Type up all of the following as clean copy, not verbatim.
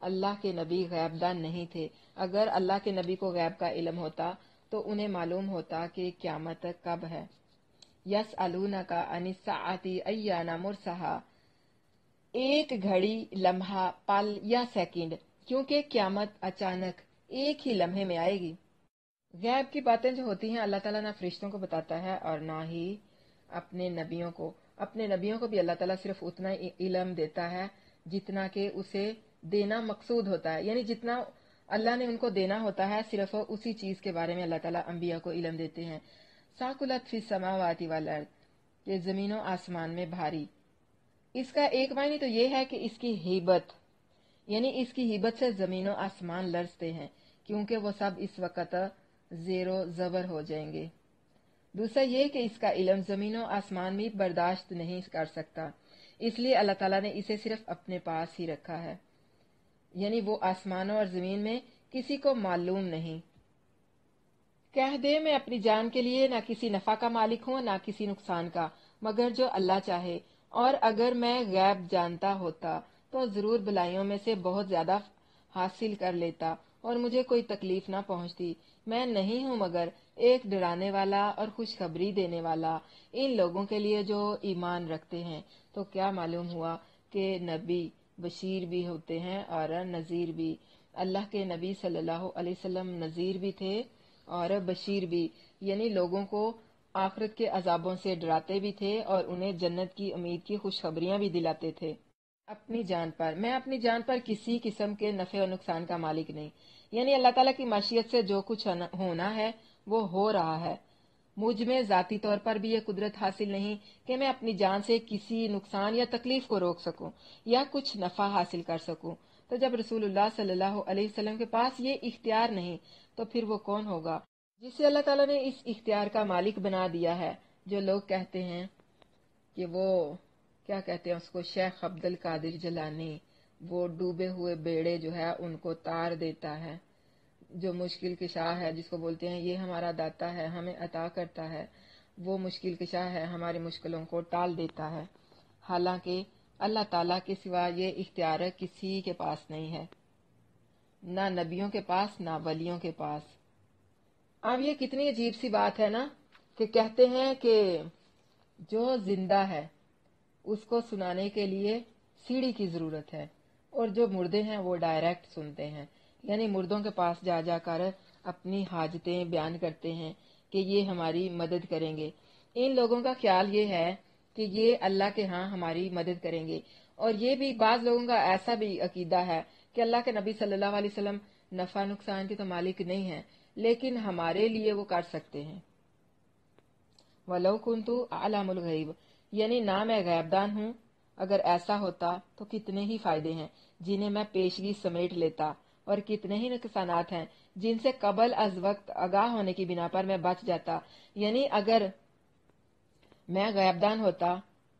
اللہ کے نبی غیب دان نہیں تھے۔ اگر اللہ کے نبی کو غیب کا علم ہوتا تو انہیں معلوم ہوتا کہ قیامت کب ہے۔ یسألونک عن الساعۃ ایان مرساہا، ایک گھڑی، لمحہ، پل یا سیکنڈ، کیونکہ قیامت اچانک ایک ہی لمحے میں آئے گی۔ غیب کی باتیں جو ہوتی ہیں اللہ تعالیٰ نہ فرشتوں کو بتاتا ہے اور نہ ہی اپنے نبیوں کو۔ اپنے نبیوں کو بھی اللہ تعالیٰ صرف اتنا علم دیتا ہے جتنا کہ اسے دینا مقصود ہوتا ہے، یعنی جتنا اللہ نے ان کو دینا ہوتا ہے صرف اسی چیز کے بارے میں اللہ تعالیٰ انبیاء کو علم دیتے ہیں۔ ثاقلت فی السماوات والارض، یہ زمین و آسمان میں بھاری۔ اس کا ایک معنی تو یہ ہے کہ اس کی ہیبت، یعنی اس کی ہیبت سے زمین و آسمان لرزتے ہیں کیونکہ وہ سب اس وقت زیر و زبر ہو جائیں گے۔ دوسرا یہ کہ اس کا علم زمین و آسمان بھی برداشت نہیں کر سکتا، اس لیے اللہ تعالیٰ نے اسے صرف اپنے پاس ہی رکھا ہے، یعنی وہ آسمانوں اور زمین میں کسی کو معلوم نہیں۔ کہہ دے میں اپنی جان کے لیے نہ کسی نفع کا مالک ہوں نہ کسی نقصان کا، مگر جو اللہ چاہے، اور اگر میں غیب جانتا ہوتا تو ضرور بلائیوں میں سے بہت زیادہ حاصل کر لیتا اور مجھے کوئی تکلیف نہ پہنچتی۔ میں نہیں ہوں مگر ایک ڈرانے والا اور خوشخبری دینے والا ان لوگوں کے لیے جو ایمان رکھتے ہیں۔ تو کیا معلوم ہوا کہ نبی بشیر بھی ہوتے ہیں اور نذیر بھی۔ اللہ کے نبی صلی اللہ علیہ وسلم نذیر بھی تھے اور بشیر بھی، یعنی لوگوں کو آخرت کے عذابوں سے ڈراتے بھی تھے اور انہیں جنت کی امید کی خوشخبریاں بھی دلاتے تھے۔ اپنی جان پر، میں اپنی جان پر کسی قسم کے نفع و نقصان کا مالک نہیں، یعنی اللہ تعالیٰ کی مشیت سے جو کچھ ہونا ہے وہ ہو رہا ہے۔ مجھ میں ذاتی طور پر بھی یہ قدرت حاصل نہیں کہ میں اپنی جان سے کسی نقصان یا تکلیف کو روک سکوں یا کچھ نفع حاصل کر سکوں۔ تو جب رسول اللہ صلی اللہ علیہ وسلم کے پاس یہ اختیار نہیں تو پھر وہ کون ہوگا جسے اللہ تعالیٰ نے اس اختیار کا مالک بنا دیا ہے؟ جو لوگ کہتے ہیں کہ وہ کیا کہتے ہیں اس کو، شیخ عبد القادر جیلانی، وہ ڈوبے ہوئے بیڑے جو ہے ان کو تار دیتا ہے، جو مشکل کشا ہے جس کو بولتے ہیں یہ ہمارا داتا ہے، ہمیں عطا کرتا ہے، وہ مشکل کشا ہے، ہماری مشکلوں کو ٹال دیتا ہے، حالانکہ اللہ تعالیٰ کے سوا یہ اختیار کسی کے پاس نہیں ہے، نہ نبیوں کے پاس نہ ولیوں کے پاس۔ اب یہ کتنی عجیب سی بات ہے نا کہ کہتے ہیں کہ جو زندہ ہے اس کو سنانے کے لیے سیڑھی کی ضرورت ہے اور جو مردے ہیں وہ ڈائریکٹ سنتے ہیں، یعنی مردوں کے پاس جا جا کر اپنی حاجتیں بیان کرتے ہیں کہ یہ ہماری مدد کریں گے۔ ان لوگوں کا خیال یہ ہے کہ یہ اللہ کے ہاں ہماری مدد کریں گے، اور یہ بھی بعض لوگوں کا ایسا بھی عقیدہ ہے کہ اللہ کے نبی صلی اللہ علیہ وسلم نفع نقصان کے تو مالک نہیں ہیں لیکن ہمارے لیے وہ کر سکتے ہیں۔ وَلَوْ كُنْتُ أَعْلَمُ الْغَيْبَ، یعنی نہ میں غیب دان ہوں، اگر ایسا ہوتا تو کتنے ہی فائدے ہیں جنہیں میں پیشگی سمیٹ لیتا، اور کتنے ہی نقصانات ہیں جن سے قبل از وقت آگاہ ہونے کی بنا پر میں بچ جاتا۔ یعنی اگر میں غیب دان ہوتا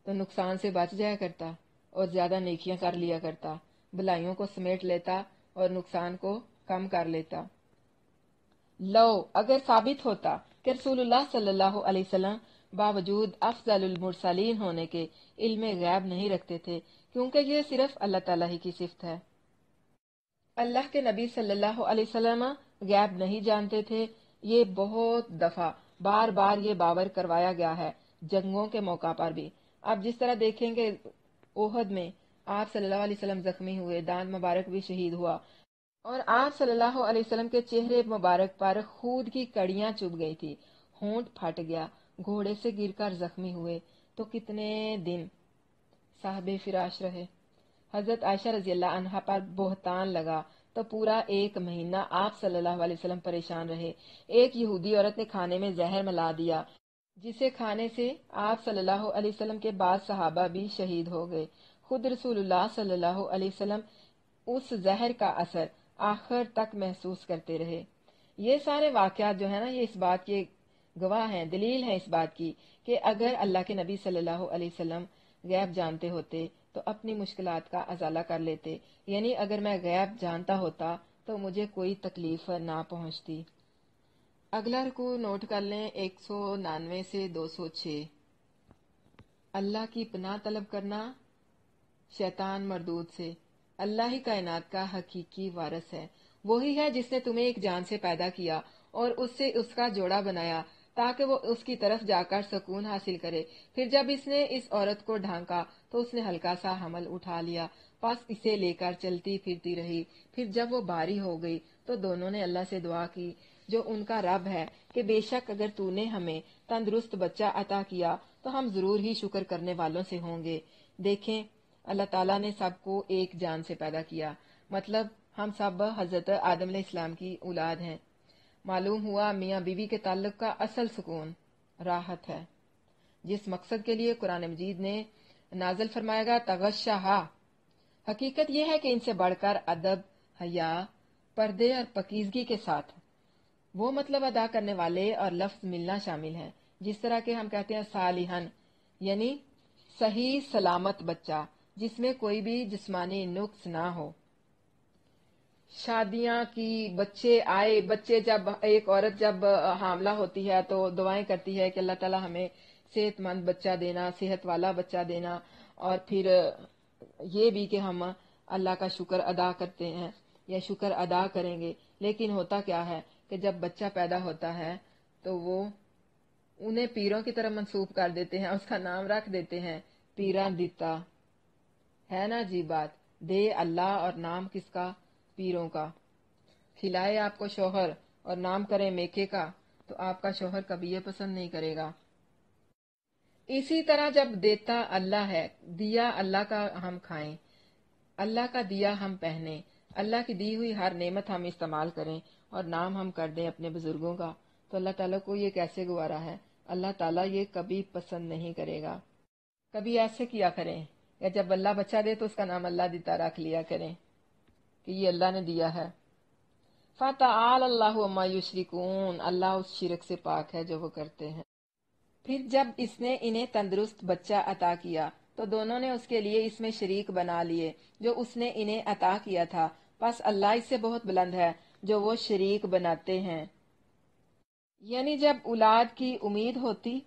تو نقصان سے بچ جایا کرتا اور زیادہ نیکیاں کر لیا کرتا، بلائیوں کو سمیٹ لیتا اور نقصان کو کم کر لیتا۔ لو، اگر ثابت ہوتا کہ رسول اللہ صلی اللہ علیہ وسلم باوجود افضل المرسلین ہونے کے علم غیب نہیں رکھتے تھے، کیونکہ یہ صرف اللہ تعالیٰ ہی کی صفت ہے۔ اللہ کے نبی صلی اللہ علیہ وسلم غیب نہیں جانتے تھے، یہ بہت دفعہ بار بار یہ باور کروایا گیا ہے، جنگوں کے موقع پر بھی۔ اب جس طرح دیکھیں کہ احد میں آپ صلی اللہ علیہ وسلم زخمی ہوئے، دانت مبارک بھی شہید ہوا، اور آپ صلی اللہ علیہ وسلم کے چہرے مبارک پر خود کی کڑیاں چبھ گئی تھی، ہونٹ پھٹ گیا، گھوڑے سے گر کر زخمی ہوئے، تو کتنے دن صاحب فراش رہے۔ حضرت عائشہ رضی اللہ عنہا پر بہتان لگا تو پورا 1 مہینہ آپ صلی اللہ علیہ وسلم پریشان رہے۔ ایک یہودی عورت نے کھانے میں زہر ملا دیا، جسے کھانے سے آپ صلی اللہ علیہ وسلم کے بعد صحابہ بھی شہید ہو گئے۔ خود رسول اللہ صلی اللہ علیہ وسلم اس زہر کا اثر آخر تک محسوس کرتے رہے۔ یہ سارے واقعات جو ہے نا، یہ اس بات کے گواہ ہیں، دلیل ہے اس بات کی کہ اگر اللہ کے نبی صلی اللہ علیہ وسلم غیب جانتے ہوتے تو اپنی مشکلات کا ازالہ کر لیتے، یعنی اگر میں غیب جانتا ہوتا تو مجھے کوئی تکلیف نہ پہنچتی۔ اگلا رکوع نوٹ کر لیں، 199 سے 206۔ اللہ کی پناہ طلب کرنا شیطان مردود سے۔ اللہ ہی کائنات کا حقیقی وارث ہے، وہی ہے جس نے تمہیں ایک جان سے پیدا کیا اور اس سے اس کا جوڑا بنایا تاکہ وہ اس کی طرف جا کر سکون حاصل کرے۔ پھر جب اس نے اس عورت کو ڈھانکا تو اس نے ہلکا سا حمل اٹھا لیا، پس اسے لے کر چلتی پھرتی رہی۔ پھر جب وہ باری ہو گئی تو دونوں نے اللہ سے دعا کی جو ان کا رب ہے کہ بے شک اگر تو نے ہمیں تندرست بچہ عطا کیا تو ہم ضرور ہی شکر کرنے والوں سے ہوں گے۔ دیکھیں، اللہ تعالیٰ نے سب کو ایک جان سے پیدا کیا، مطلب ہم سب حضرت آدم علیہ السلام کی اولاد ہیں۔ معلوم ہوا میاں بیوی کے تعلق کا اصل سکون راحت ہے، جس مقصد کے لیے قرآن مجید نے نازل فرمائے گا تغشہا۔ حقیقت یہ ہے کہ ان سے بڑھ کر ادب، حیا، پردے اور پاکیزگی کے ساتھ وہ مطلب ادا کرنے والے اور لفظ ملنا شامل ہیں، جس طرح کہ ہم کہتے ہیں صالحن، یعنی صحیح سلامت بچہ جس میں کوئی بھی جسمانی نقص نہ ہو۔ شادیاں کی، بچے آئے، بچے جب ایک عورت جب حاملہ ہوتی ہے تو دعائیں کرتی ہے کہ اللہ تعالیٰ ہمیں صحت مند بچہ دینا، صحت والا بچہ دینا، اور پھر یہ بھی کہ ہم اللہ کا شکر ادا کرتے ہیں یا شکر ادا کریں گے۔ لیکن ہوتا کیا ہے کہ جب بچہ پیدا ہوتا ہے تو وہ انہیں پیروں کی طرف منسوب کر دیتے ہیں، اس کا نام رکھ دیتے ہیں پیراں دتا۔ ہے نا عجیب بات، دے اللہ اور نام کس کا؟ پیروں کا۔ کھلائے آپ کو شوہر اور نام کرے میکے کا تو آپ کا شوہر کبھی یہ پسند نہیں کرے گا۔ اسی طرح جب دیتا اللہ ہے، دیا اللہ کا ہم کھائیں، اللہ کا دیا ہم پہنیں، اللہ کی دی ہوئی ہر نعمت ہم استعمال کریں اور نام ہم کر دیں اپنے بزرگوں کا، تو اللہ تعالیٰ کو یہ کیسے گوارا ہے؟ اللہ تعالیٰ یہ کبھی پسند نہیں کرے گا۔ کبھی ایسے کیا کریں یا جب اللہ بچہ دے تو اس کا نام اللہ دیتا رکھ لیا کریں کہ یہ اللہ نے دیا ہے۔ فَتَعَالَى اللَّهُ عَمَّا يُشْرِكُونَ، اللہ اس شرک سے پاک ہے جو وہ کرتے ہیں۔ پھر جب اس نے انہیں تندرست بچہ عطا کیا تو دونوں نے اس کے لیے اس میں شریک بنا لیے جو اس نے انہیں عطا کیا تھا، پس اللہ اس سے بہت بلند ہے جو وہ شریک بناتے ہیں۔ یعنی جب اولاد کی امید ہوتی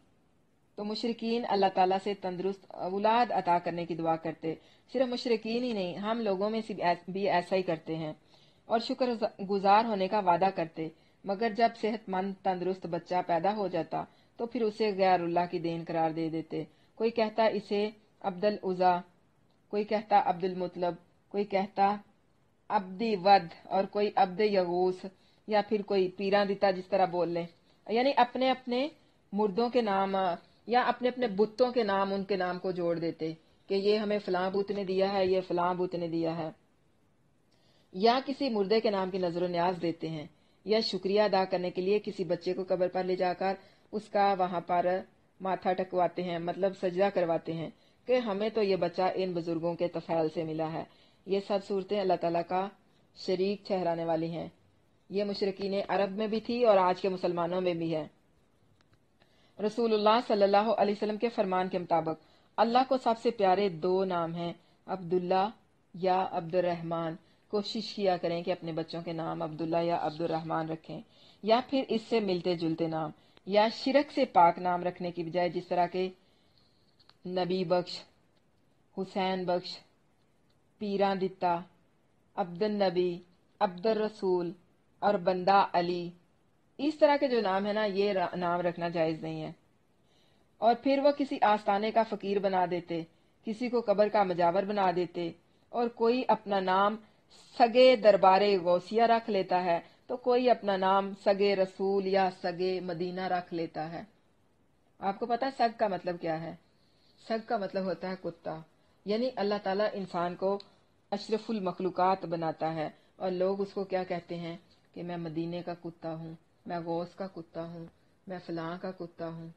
تو مشرکین اللہ تعالیٰ سے تندرست اولاد عطا کرنے کی دعا کرتے۔ صرف مشرکین ہی نہیں، ہم لوگوں میں سے بھی ایسا ہی کرتے ہیں اور شکر گزار ہونے کا وعدہ کرتے، مگر جب صحت مند تندرست بچہ پیدا ہو جاتا تو پھر اسے غیر اللہ کی دین قرار دے دیتے۔ کوئی کہتا اسے عبد العزا، کوئی کہتا عبد المطلب، کوئی کہتا عبدی ود، اور کوئی عبد یغوس، یا پھر کوئی پیراں دیتا جس طرح بول لیں، یعنی اپنے اپنے مردوں کے نام یا اپنے اپنے بتوں کے نام ان کے نام کو جوڑ دیتے کہ یہ ہمیں فلاں بت نے دیا ہے، یہ فلاں بت نے دیا ہے، یا کسی مردے کے نام کی نظر و نیاز دیتے ہیں، یا شکریہ ادا کرنے کے لیے کسی بچے کو قبر پر لے جا کر اس کا وہاں پر ماتھا ٹکواتے ہیں، مطلب سجدہ کرواتے ہیں کہ ہمیں تو یہ بچہ ان بزرگوں کے طفیل سے ملا ہے۔ یہ سب صورتیں اللہ تعالیٰ کا شریک ٹھہرانے والی ہیں۔ یہ مشرکین عرب میں بھی تھی اور آج کے مسلمانوں میں بھی ہے۔ رسول اللہ صلی اللہ علیہ وسلم کے فرمان کے مطابق اللہ کو سب سے پیارے دو نام ہیں، عبداللہ یا عبد الرحمن۔ کوشش کیا کریں کہ اپنے بچوں کے نام عبداللہ یا عبد الرحمن رکھیں، یا پھر اس سے ملتے جلتے نام، یا شرک سے پاک نام رکھنے کی بجائے جس طرح کے نبی بخش، حسین بخش، پیراں دتا، عبد النبی، عبد الرسول اور بندہ علی، اس طرح کے جو نام ہے نا، یہ نام رکھنا جائز نہیں ہے۔ اور پھر وہ کسی آستانے کا فقیر بنا دیتے، کسی کو قبر کا مجاور بنا دیتے، اور کوئی اپنا نام سگے دربارے غوثیہ رکھ لیتا ہے تو کوئی اپنا نام سگے رسول یا سگے مدینہ رکھ لیتا ہے۔ آپ کو پتا سگ کا مطلب کیا ہے؟ سگ کا مطلب ہوتا ہے کتا، یعنی اللہ تعالیٰ انسان کو اشرف المخلوقات بناتا ہے اور لوگ اس کو کیا کہتے ہیں کہ میں مدینے کا کتا ہوں، میں غوث کا کتا ہوں، میں فلاں کا کتا ہوں۔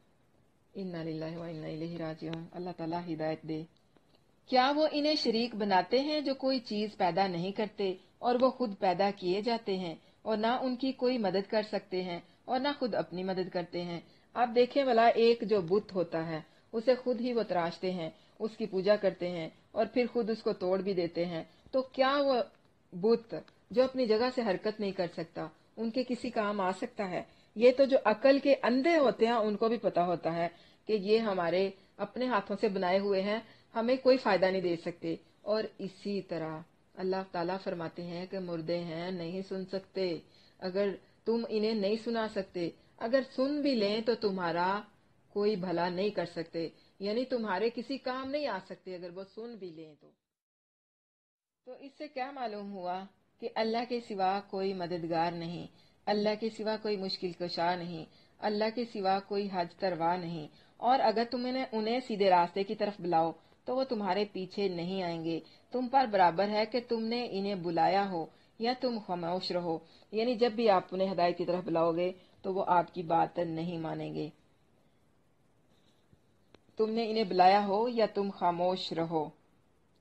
انا للہ و انا الیہ راجعون۔ اللہ تعالیٰ ہدایت دے۔ کیا وہ انہیں شریک بناتے ہیں جو کوئی چیز پیدا نہیں کرتے اور وہ خود پیدا کیے جاتے ہیں اور نہ ان کی کوئی مدد کر سکتے ہیں اور نہ خود اپنی مدد کرتے ہیں؟ آپ دیکھیں بھلا، ایک جو بت ہوتا ہے اسے خود ہی وہ تراشتے ہیں، اس کی پوجا کرتے ہیں اور پھر خود اس کو توڑ بھی دیتے ہیں، تو کیا وہ بت جو اپنی جگہ سے حرکت نہیں کر سکتا ان کے کسی کام آ سکتا ہے؟ یہ تو جو عقل کے اندھے ہوتے ہیں ان کو بھی پتا ہوتا ہے کہ یہ ہمارے اپنے ہاتھوں سے بنائے ہوئے ہیں، ہمیں کوئی فائدہ نہیں دے سکتے۔ اور اسی طرح اللہ تعالیٰ فرماتے ہیں کہ مردے ہیں، نہیں سن سکتے، اگر تم انہیں نہیں سنا سکتے، اگر سن بھی لیں تو تمہارا کوئی بھلا نہیں کر سکتے، یعنی تمہارے کسی کام نہیں آ سکتے اگر وہ سن بھی لیں تو اس سے کیا معلوم ہوا کہ اللہ کے سوا کوئی مددگار نہیں، اللہ کے سوا کوئی مشکل کشا نہیں، اللہ کے سوا کوئی حج تروا نہیں، اور اگر تم انہیں سیدھے راستے کی طرف بلاؤ تو وہ تمہارے پیچھے نہیں آئیں گے، تم پر برابر ہے کہ تم نے انہیں بلایا ہو یا تم خاموش رہو، یعنی جب بھی آپ انہیں ہدایت کی طرف بلاؤ گے تو وہ آپ کی بات نہیں مانیں گے، تم نے انہیں بلایا ہو یا تم خاموش رہو،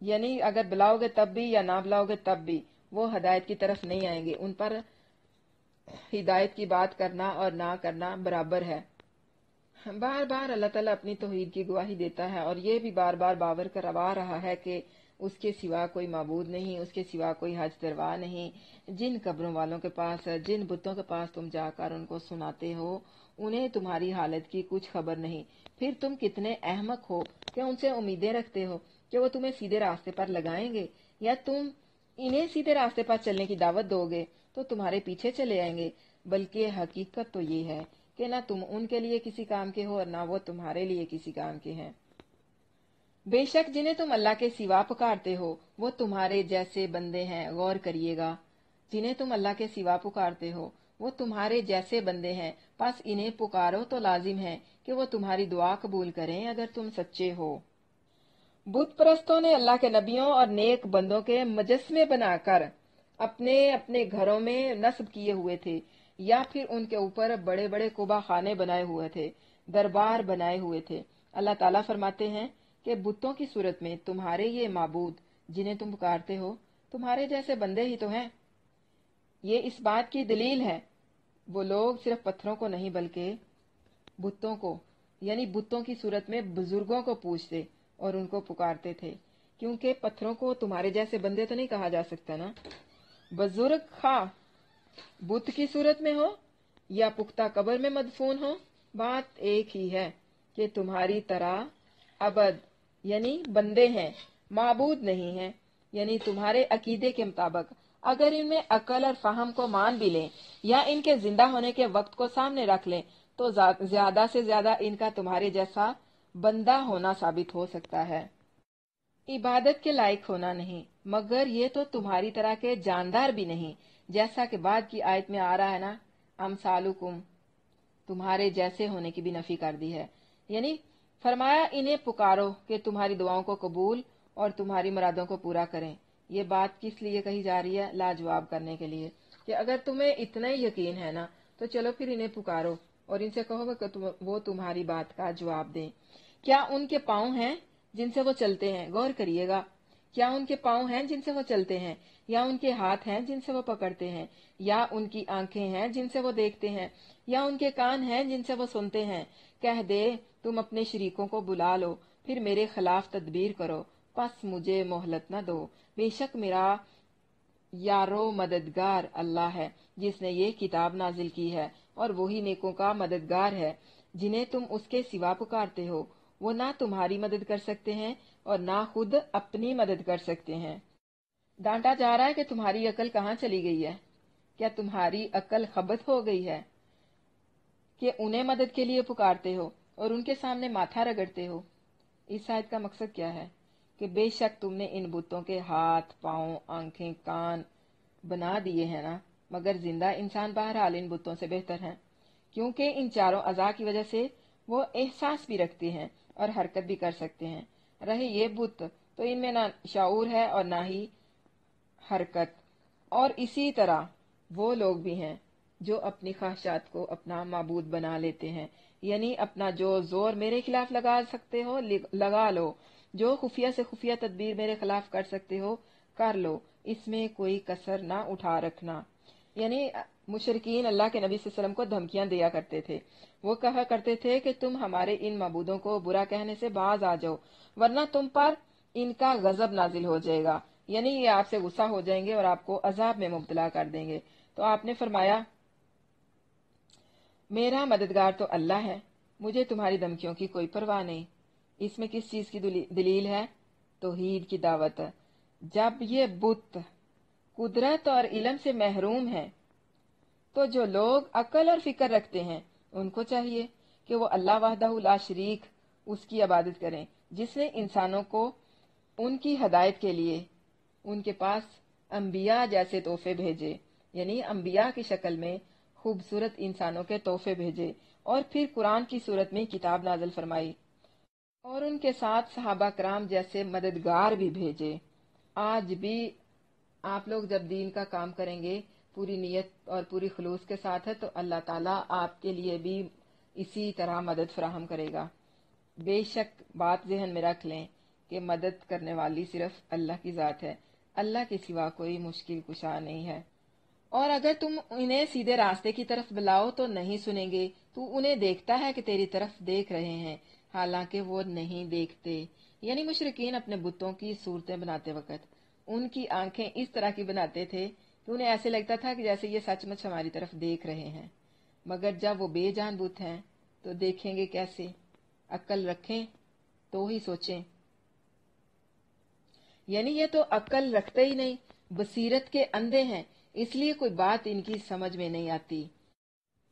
یعنی اگر بلاؤ گے تب بھی یا نہ بلاؤ گے تب بھی وہ ہدایت کی طرف نہیں آئیں گے، ان پر ہدایت کی بات کرنا اور نہ کرنا برابر ہے۔ بار بار اللہ تعالیٰ اپنی توحید کی گواہی دیتا ہے اور یہ بھی بار بار باور کروا رہا ہے کہ اس کے سوا کوئی معبود نہیں، اس کے سوا کوئی حج تروا نہیں۔ جن قبروں والوں کے پاس، جن بتوں کے پاس تم جا کر ان کو سناتے ہو، انہیں تمہاری حالت کی کچھ خبر نہیں، پھر تم کتنے احمق ہو کہ ان سے امیدیں رکھتے ہو کہ وہ تمہیں سیدھے راستے پر لگائیں گے، یا تم انہیں سیدھے راستے پر چلنے کی دعوت دو گے تو تمہارے پیچھے چلے آئیں گے، بلکہ حقیقت تو یہ ہے کہ نہ تم ان کے لیے کسی کام کے ہو اور نہ وہ تمہارے لیے کسی کام کے ہیں۔ بے شک جنہیں تم اللہ کے سوا پکارتے ہو وہ تمہارے جیسے بندے ہیں، غور کریے گا، جنہیں تم اللہ کے سوا پکارتے ہو وہ تمہارے جیسے بندے ہیں، پس انہیں پکارو تو لازم ہے کہ وہ تمہاری دعا قبول کریں اگر تم سچے ہو۔ بت پرستوں نے اللہ کے نبیوں اور نیک بندوں کے مجسمے بنا کر اپنے اپنے گھروں میں نصب کیے ہوئے تھے، یا پھر ان کے اوپر بڑے بڑے قبا خانے بنائے ہوئے تھے، دربار بنائے ہوئے تھے۔ اللہ تعالیٰ فرماتے ہیں کہ بتوں کی صورت میں تمہارے یہ معبود جنہیں تم پکارتے ہو تمہارے جیسے بندے ہی تو ہیں۔ یہ اس بات کی دلیل ہے وہ لوگ صرف پتھروں کو نہیں بلکہ بتوں کو، یعنی بتوں کی صورت میں بزرگوں کو پوجتے اور ان کو پکارتے تھے، کیونکہ پتھروں کو تمہارے جیسے بندے تو نہیں کہا جا سکتا نا۔ بزرگ خواہ بت کی صورت میں ہو یا پختہ قبر میں مدفون ہو، بات ایک ہی ہے کہ تمہاری طرح عبد یعنی بندے ہیں، معبود نہیں ہیں، یعنی تمہارے عقیدے کے مطابق اگر ان میں عقل اور فہم کو مان بھی لیں یا ان کے زندہ ہونے کے وقت کو سامنے رکھ لیں تو زیادہ سے زیادہ ان کا تمہارے جیسا بندہ ہونا ثابت ہو سکتا ہے، عبادت کے لائق ہونا نہیں، مگر یہ تو تمہاری طرح کے جاندار بھی نہیں، جیسا کہ بعد کی آیت میں آ رہا ہے نا، امثالکم، تمہارے جیسے ہونے کی بھی نفی کر دی ہے، یعنی فرمایا انہیں پکارو کہ تمہاری دعاؤں کو قبول اور تمہاری مرادوں کو پورا کریں۔ یہ بات کس لیے کہی جا رہی ہے؟ لاجواب کرنے کے لیے کہ اگر تمہیں اتنا ہی یقین ہے نا تو چلو پھر انہیں پکارو اور ان سے کہو کہ وہ تمہاری بات کا جواب دیں۔ کیا ان کے پاؤں ہیں جن سے وہ چلتے ہیں؟ غور کریے گا، کیا ان کے پاؤں ہیں جن سے وہ چلتے ہیں، یا ان کے ہاتھ ہیں جن سے وہ پکڑتے ہیں، یا ان کی آنکھیں ہیں جن سے وہ دیکھتے ہیں، یا ان کے کان ہیں جن سے وہ سنتے ہیں؟ کہہ دے تم اپنے شریکوں کو بلا لو پھر میرے خلاف تدبیر کرو، پس مجھے مہلت نہ دو، بے شک میرا یارو مددگار اللہ ہے جس نے یہ کتاب نازل کی ہے، اور وہی نیکوں کا مددگار ہے۔ جنہیں تم اس کے سوا پکارتے ہو وہ نہ تمہاری مدد کر سکتے ہیں اور نہ خود اپنی مدد کر سکتے ہیں۔ ڈانٹا جا رہا ہے کہ تمہاری عقل کہاں چلی گئی ہے؟ کیا تمہاری عقل خبت ہو گئی ہے کہ انہیں مدد کے لیے پکارتے ہو اور ان کے سامنے ماتھا رگڑتے ہو؟ اس آیت کا مقصد کیا ہے؟ کہ بے شک تم نے ان بتوں کے ہاتھ، پاؤں، آنکھیں، کان بنا دیے ہیں نا، مگر زندہ انسان بہرحال ان بتوں سے بہتر ہیں، کیونکہ ان چاروں اعضاء کی وجہ سے وہ احساس بھی رکھتے ہیں اور حرکت بھی کر سکتے ہیں۔ رہے یہ بت تو ان میں نہ شعور ہے اور نہ ہی حرکت، اور اسی طرح وہ لوگ بھی ہیں جو اپنی خواہشات کو اپنا معبود بنا لیتے ہیں، یعنی اپنا جو زور میرے خلاف لگا سکتے ہو لگا لو، جو خفیہ سے خفیہ تدبیر میرے خلاف کر سکتے ہو کر لو، اس میں کوئی کسر نہ اٹھا رکھنا۔ یعنی مشرکین اللہ کے نبی صلی اللہ علیہ وسلم کو دھمکیاں دیا کرتے تھے، وہ کہا کرتے تھے کہ تم ہمارے ان معبودوں کو برا کہنے سے باز آ جاؤ ورنہ تم پر ان کا غضب نازل ہو جائے گا، یعنی یہ آپ سے غصہ ہو جائیں گے اور آپ کو عذاب میں مبتلا کر دیں گے۔ تو آپ نے فرمایا میرا مددگار تو اللہ ہے، مجھے تمہاری دھمکیوں کی کوئی پرواہ نہیں۔ اس میں کس چیز کی دلیل ہے؟ توحید کی دعوت، جب یہ بت قدرت اور علم سے محروم ہیں تو جو لوگ عقل اور فکر رکھتے ہیں ان کو چاہیے کہ وہ اللہ وحدہ لا شریک اس کی عبادت کریں، جس نے انسانوں کو ان کی ہدایت کے لیے ان کے پاس انبیاء جیسے تحفے بھیجے، یعنی انبیاء کی شکل میں خوبصورت انسانوں کے تحفے بھیجے، اور پھر قرآن کی صورت میں کتاب نازل فرمائی، اور ان کے ساتھ صحابہ کرام جیسے مددگار بھی بھیجے۔ آج بھی آپ لوگ جب دین کا کام کریں گے پوری نیت اور پوری خلوص کے ساتھ ہے تو اللہ تعالیٰ آپ کے لیے بھی اسی طرح مدد فراہم کرے گا۔ بے شک بات ذہن میں رکھ لیں کہ مدد کرنے والی صرف اللہ کی ذات ہے، اللہ کے سوا کوئی مشکل کشا نہیں ہے۔ اور اگر تم انہیں سیدھے راستے کی طرف بلاؤ تو نہیں سنیں گے، تو انہیں دیکھتا ہے کہ تیری طرف دیکھ رہے ہیں حالانکہ وہ نہیں دیکھتے۔ یعنی مشرکین اپنے بتوں کی صورتیں بناتے وقت ان کی آنکھیں اس طرح کی بناتے تھے کہ انہیں ایسے لگتا تھا کہ جیسے یہ سچ مچ ہماری طرف دیکھ رہے ہیں، مگر جب وہ بے جان بت ہیں تو دیکھیں گے کیسے؟ عقل رکھیں تو ہی سوچیں۔ یعنی یہ تو عقل رکھتے ہی نہیں، بصیرت کے اندھے ہیں، اس لیے کوئی بات ان کی سمجھ میں نہیں آتی،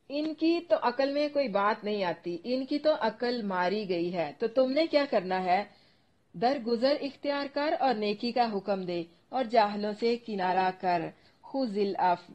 ان کی تو عقل میں کوئی بات نہیں آتی، ان کی تو عقل ماری گئی ہے۔ تو تم نے کیا کرنا ہے؟ درگزر اختیار کر اور نیکی کا حکم دے اور جاہلوں سے کنارہ کر۔ خذ العفو۔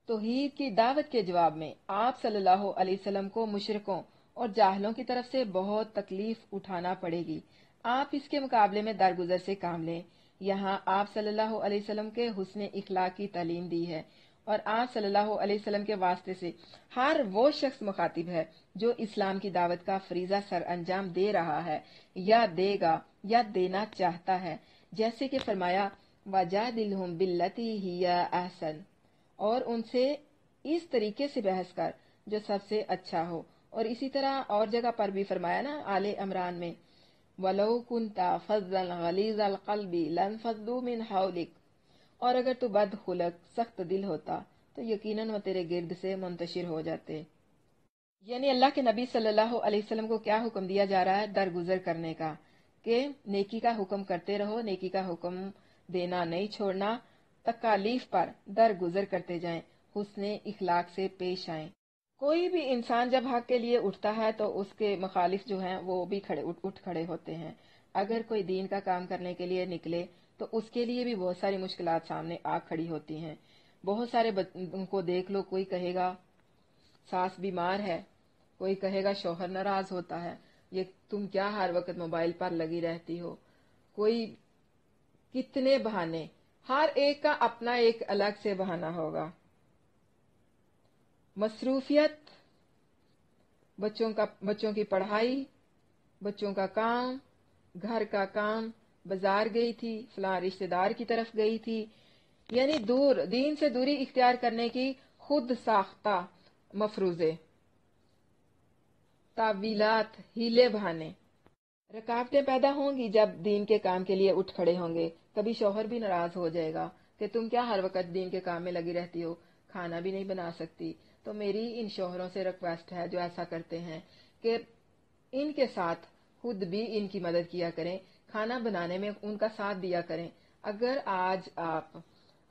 توحید کی دعوت کے جواب میں آپ صلی اللہ علیہ وسلم کو مشرکوں اور جاہلوں کی طرف سے بہت تکلیف اٹھانا پڑے گی، آپ اس کے مقابلے میں درگزر سے کام لیں۔ یہاں آپ صلی اللہ علیہ وسلم کے حسن اخلاق کی تعلیم دی ہے، اور آپ صلی اللہ علیہ وسلم کے واسطے سے ہر وہ شخص مخاطب ہے جو اسلام کی دعوت کا فریضہ سر انجام دے رہا ہے یا دے گا یا دینا چاہتا ہے، جیسے کہ فرمایا وَجَادِلْهُمْ بِالَّتِي هِيَ أَحْسَنُ، اور ان سے اس طریقے سے بحث کر جو سب سے اچھا ہو۔ اور اسی طرح اور جگہ پر بھی فرمایا نا آل عمران میں وَلَوْ كُنْتَ فَظًّا غَلِيظَ الْقَلْبِ لَانفَضُّوا مِنْ حَوْلِكَ، اور اگر تو بد خلق سخت دل ہوتا تو یقیناً وہ تیرے گرد سے منتشر ہو جاتے۔ یعنی اللہ کے نبی صلی اللہ علیہ وسلم کو کیا حکم دیا جا رہا ہے؟ درگزر کرنے کا، کہ نیکی کا حکم کرتے رہو، نیکی کا حکم دینا نہیں چھوڑنا، تکالیف پر درگزر کرتے جائیں، حسن اخلاق سے پیش آئیں۔ کوئی بھی انسان جب حق کے لیے اٹھتا ہے تو اس کے مخالف جو ہیں وہ بھی اٹھ کھڑے ہوتے ہیں۔ اگر کوئی دین کا کام کرنے کے لیے نکلے تو اس کے لیے بھی بہت ساری مشکلات سامنے آ کھڑی ہوتی ہیں۔ بہت سارے ان کو دیکھ لو، کوئی کہے گا ساس بیمار ہے، کوئی کہے گا شوہر ناراض ہوتا ہے، یہ تم کیا ہر وقت موبائل پر لگی رہتی ہو، کوئی کتنے بہانے، ہر ایک کا اپنا ایک الگ سے بہانہ ہوگا۔ مصروفیت، بچوں کی پڑھائی، بچوں کا کام، گھر کا کام، بازار گئی تھی، فلاں رشتہ دار کی طرف گئی تھی، یعنی دین سے دوری اختیار کرنے کی خود ساختہ مفروضے، تعویلات، ہیلے بہانے، رکاوٹیں پیدا ہوں گی جب دین کے کام کے لیے اٹھ کھڑے ہوں گے۔ کبھی شوہر بھی ناراض ہو جائے گا کہ تم کیا ہر وقت دین کے کام میں لگی رہتی ہو، کھانا بھی نہیں بنا سکتی۔ تو میری ان شوہروں سے ریکویسٹ ہے جو ایسا کرتے ہیں کہ ان کے ساتھ خود بھی ان کی مدد کیا کریں، کھانا بنانے میں ان کا ساتھ دیا کریں۔ اگر آج آپ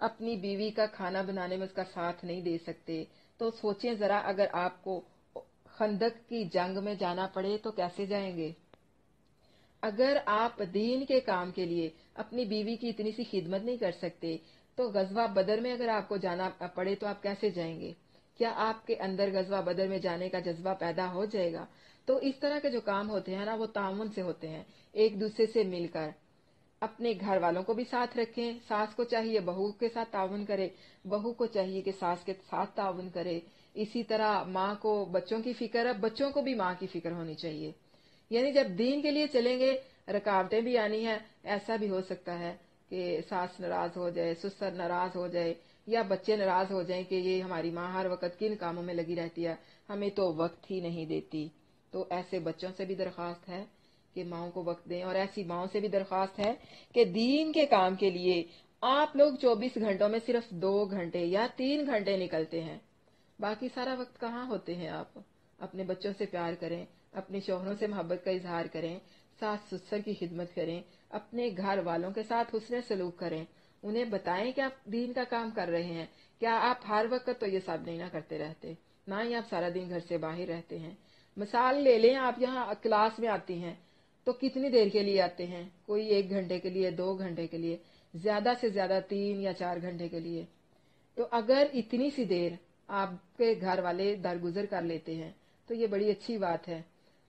اپنی بیوی کا کھانا بنانے میں اس کا ساتھ نہیں دے سکتے تو سوچیں ذرا، اگر آپ کو خندق کی جنگ میں جانا پڑے تو کیسے جائیں گے؟ اگر آپ دین کے کام کے لیے اپنی بیوی کی اتنی سی خدمت نہیں کر سکتے تو غزوہ بدر میں اگر آپ کو جانا پڑے تو آپ کیسے جائیں گے؟ کیا آپ کے اندر غزوہ بدر میں جانے کا جذبہ پیدا ہو جائے گا؟ تو اس طرح کے جو کام ہوتے ہیں نا وہ تعاون سے ہوتے ہیں، ایک دوسرے سے مل کر۔ اپنے گھر والوں کو بھی ساتھ رکھیں، ساس کو چاہیے بہو کے ساتھ تعاون کرے، بہو کو چاہیے کہ ساس کے ساتھ تعاون کرے۔ اسی طرح ماں کو بچوں کی فکر ہے، بچوں کو بھی ماں کی فکر ہونی چاہیے۔ یعنی جب دین کے لیے چلیں گے رکاوٹیں بھی آنی ہیں، ایسا بھی ہو سکتا ہے کہ ساس ناراض ہو جائے، سسر ناراض ہو جائے، یا بچے ناراض ہو جائیں کہ یہ ہماری ماں ہر وقت کن کاموں میں لگی رہتی ہے، ہمیں تو وقت ہی نہیں دیتی۔ تو ایسے بچوں سے بھی درخواست ہے کہ ماؤں کو وقت دیں، اور ایسی ماؤں سے بھی درخواست ہے کہ دین کے کام کے لیے آپ لوگ 24 گھنٹوں میں صرف 2 گھنٹے یا 3 گھنٹے نکلتے ہیں، باقی سارا وقت کہاں ہوتے ہیں آپ؟ اپنے بچوں سے پیار کریں، اپنے شوہروں سے محبت کا اظہار کریں، ساس سسر کی خدمت کریں، اپنے گھر والوں کے ساتھ حسن سلوک کریں، انہیں بتائیں کہ آپ دین کا کام کر رہے ہیں. کیا آپ ہر وقت تو یہ سب نہیں نہ کرتے رہتے، نہ ہی آپ سارا دن گھر سے باہر رہتے ہیں. مثال لے لیں، آپ یہاں کلاس میں آتی ہیں تو کتنی دیر کے لیے آتے ہیں؟ کوئی 1 گھنٹے کے لیے، 2 گھنٹے کے لیے، زیادہ سے زیادہ 3 یا 4 گھنٹے کے لیے. تو اگر اتنی سی دیر آپ کے گھر والے درگزر کر لیتے ہیں تو یہ بڑی اچھی بات ہے.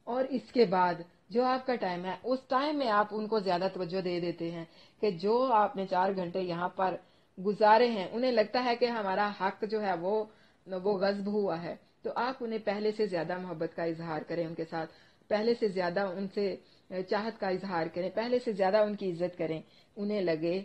اور اس کے بعد جو آپ کا ٹائم ہے، اس ٹائم میں آپ ان کو زیادہ توجہ دے دیتے ہیں کہ جو آپ نے 4 گھنٹے یہاں پر گزارے ہیں، انہیں لگتا ہے کہ ہمارا حق جو ہے وہ غصب ہوا ہے. تو آپ انہیں پہلے سے زیادہ محبت کا اظہار کریں، ان کے ساتھ پہلے سے زیادہ ان سے چاہت کا اظہار کریں، پہلے سے زیادہ ان کی عزت کریں. انہیں لگے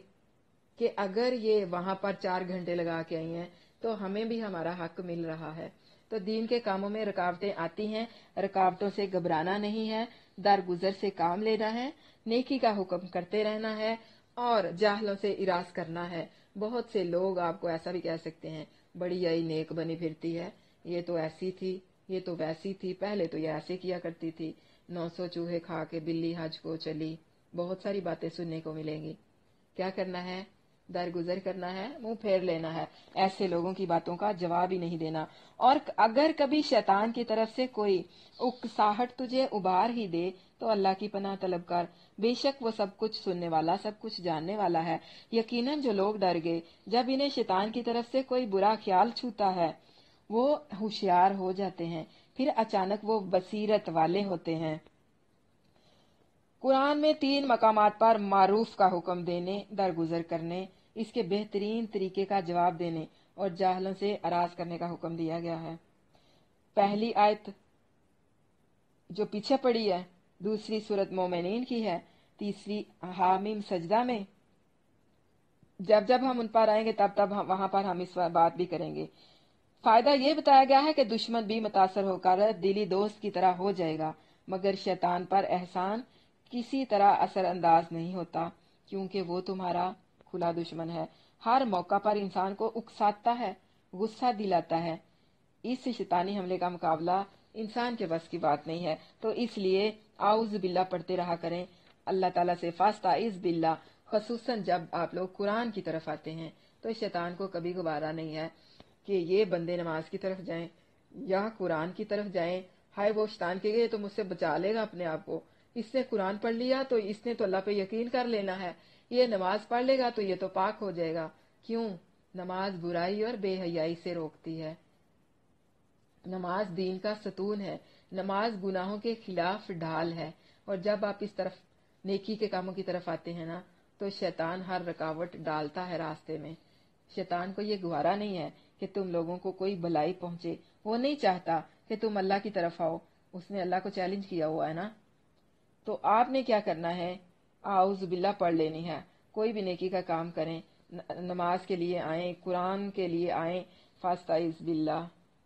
کہ اگر یہ وہاں پر 4 گھنٹے لگا کے آئی ہیں تو ہمیں بھی ہمارا حق مل رہا ہے. تو دین کے کاموں میں رکاوٹیں آتی ہیں، رکاوٹوں سے گھبرانا نہیں ہے، درگزر سے کام لینا ہے، نیکی کا حکم کرتے رہنا ہے اور جاہلوں سے اراض کرنا ہے. بہت سے لوگ آپ کو ایسا بھی کہہ سکتے ہیں، بڑی آئی نیک بنی پھرتی ہے، یہ تو ایسی تھی، یہ تو ویسی تھی، پہلے تو یہ ایسے کیا کرتی تھی، 900 چوہے کھا کے بلی حج کو چلی. بہت ساری باتیں سننے کو ملیں گی. کیا کرنا ہے؟ درگزر کرنا ہے، منہ پھیر لینا ہے، ایسے لوگوں کی باتوں کا جواب ہی نہیں دینا. اور اگر کبھی شیطان کی طرف سے کوئی اکساہٹ تجھے ابھار ہی دے تو اللہ کی پناہ طلب کر، بے شک وہ سب کچھ سننے والا، سب کچھ جاننے والا ہے. یقیناً جو لوگ ڈر گئے جب انہیں شیطان کی طرف سے کوئی برا خیال چھوتا ہے وہ ہوشیار ہو جاتے ہیں، پھر اچانک وہ بصیرت والے ہوتے ہیں. قرآن میں 3 مقامات پر معروف کا حکم دینے، درگزر کرنے، اس کے بہترین طریقے کا جواب دینے اور جاہلوں سے اراض کرنے کا حکم دیا گیا ہے. پہلی آیت جو پیچھے پڑی ہے، دوسری سورت مومنین کی ہے، تیسری حامیم سجدہ میں. جب جب ہم ان پر آئیں گے تب وہاں پر ہم اس بات بھی کریں گے. فائدہ یہ بتایا گیا ہے کہ دشمن بھی متاثر ہو کر دلی دوست کی طرح ہو جائے گا، مگر شیطان پر احسان کسی طرح اثر انداز نہیں ہوتا، کیونکہ وہ تمہارا کھلا دشمن ہے. ہر موقع پر انسان کو اکساتا ہے، غصہ دلاتا ہے. اس شیطانی حملے کا مقابلہ انسان کے بس کی بات نہیں ہے. تو اس لیے اعوذ باللہ پڑھتے رہا کریں، اللہ تعالیٰ سے فاستعذ باللہ. خصوصاً جب آپ لوگ قرآن کی طرف آتے ہیں تو شیطان کو کبھی گوارا نہیں ہے کہ یہ بندے نماز کی طرف جائیں یا قرآن کی طرف جائیں. ہائے وہ شیطان کے گئے تو مجھ سے بچا لے گا اپنے آپ کو، اس نے قرآن پڑھ لیا تو اس نے تو اللہ پہ یقین کر لینا ہے، یہ نماز پڑھ لے گا تو یہ تو پاک ہو جائے گا. کیوں؟ نماز برائی اور بے حیائی سے روکتی ہے. نماز دین کا ستون ہے، نماز گناہوں کے خلاف ڈھال ہے. اور جب آپ اس طرف نیکی کے کاموں کی طرف آتے ہیں نا تو شیطان ہر رکاوٹ ڈالتا ہے راستے میں. شیطان کو یہ گوارا نہیں ہے کہ تم لوگوں کو کوئی بلائی پہنچے، وہ نہیں چاہتا کہ تم اللہ کی طرف آؤ. اس نے اللہ کو چیلنج کیا ہوا ہے نا. تو آپ نے کیا کرنا ہے؟ اعوذ باللہ پڑھ لینی ہے. کوئی بھی نیکی کا کام کریں، نماز کے لیے آئیں، قرآن کے لیے آئیں، فاستعذ باللہ،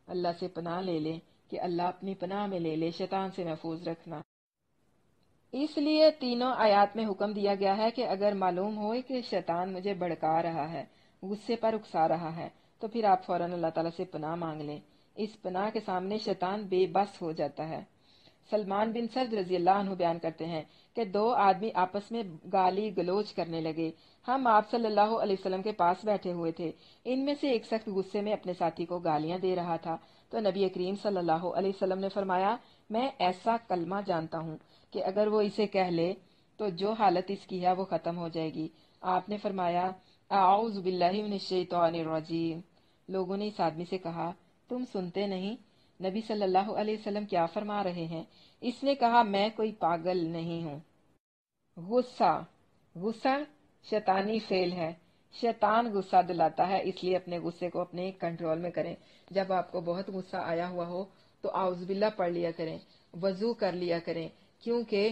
اللہ سے پناہ لے لیں کہ اللہ اپنی پناہ میں لے لے، شیطان سے محفوظ رکھنا. اس لیے تینوں آیات میں حکم دیا گیا ہے کہ اگر معلوم ہو کہ شیطان مجھے بھڑکا رہا ہے، غصے پر اکسا رہا ہے، تو پھر آپ فوراً اللہ تعالیٰ سے پناہ مانگ لیں. اس پناہ کے سامنے شیطان بے بس ہو جاتا ہے. سلمان بن سرد رضی اللہ عنہ بیان کرتے ہیں کہ 2 آدمی آپس میں گالی گلوچ کرنے لگے. ہم آپ صلی اللہ علیہ وسلم کے پاس بیٹھے ہوئے تھے. ان میں سے ایک سخت غصے میں اپنے ساتھی کو گالیاں دے رہا تھا. تو نبی کریم صلی اللہ علیہ وسلم نے فرمایا، میں ایسا کلمہ جانتا ہوں کہ اگر وہ اسے کہہ لے تو جو حالت اس کی ہے وہ ختم ہو جائے گی. آپ نے فرمایا، اعوذ باللہ من الشیطان الرجیم. لوگوں نے اس آدمی سے کہا، تم سنتے نہیں نبی صلی اللہ علیہ وسلم کیا فرما رہے ہیں؟ اس نے کہا، میں کوئی پاگل نہیں ہوں. غصہ شیطانی فعل ہے. شیطان غصہ دلاتا ہے، اس لیے اپنے غصے کو اپنے کنٹرول میں کریں. جب آپ کو بہت غصہ آیا ہوا ہو تو اعوذ باللہ پڑھ لیا کریں، وضو کر لیا کریں، کیونکہ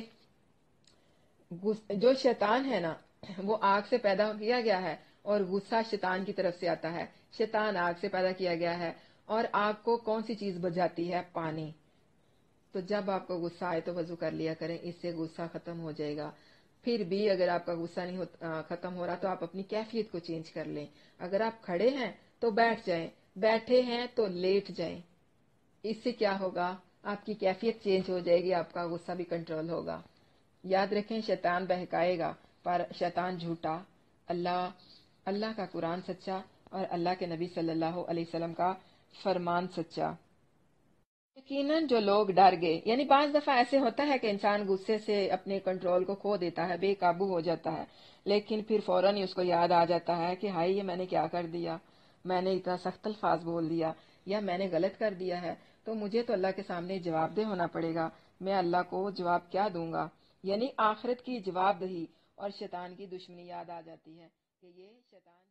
جو شیطان ہے نا وہ آگ سے پیدا کیا گیا ہے اور غصہ شیطان کی طرف سے آتا ہے. شیطان آگ سے پیدا کیا گیا ہے اور آگ کو کون سی چیز بجھاتی ہے؟ پانی. تو جب آپ کو غصہ آئے تو وضو کر لیا کریں، اس سے غصہ ختم ہو جائے گا. پھر بھی اگر آپ کا غصہ نہیں ختم ہو رہا تو آپ اپنی کیفیت کو چینج کر لیں. اگر آپ کھڑے ہیں تو بیٹھ جائیں، بیٹھے ہیں تو لیٹ جائیں. اس سے کیا ہوگا؟ آپ کی کیفیت چینج ہو جائے گی، آپ کا غصہ بھی کنٹرول ہوگا. یاد رکھیں، شیطان بہکائے گا پر شیطان جھوٹا، اللہ کا قرآن سچا اور اللہ کے نبی صلی اللہ علیہ وسلم کا فرمان سچا۔ یقیناً جو لوگ ڈر گئے، یعنی بعض دفعہ ایسے ہوتا ہے کہ انسان غصے سے اپنے کنٹرول کو کھو دیتا ہے، بے قابو ہو جاتا ہے، لیکن پھر فوراً ہی اس کو یاد آ جاتا ہے کہ ہائی یہ میں نے کیا کر دیا، میں نے اتنا سخت الفاظ بول دیا یا میں نے غلط کر دیا ہے، تو مجھے تو اللہ کے سامنے جواب دہ ہونا پڑے گا، میں اللہ کو جواب کیا دوں گا، یعنی آخرت کی جواب دہی اور شیطان کی دشمنی یاد آ جاتی ہے کہ یہ شیطان کی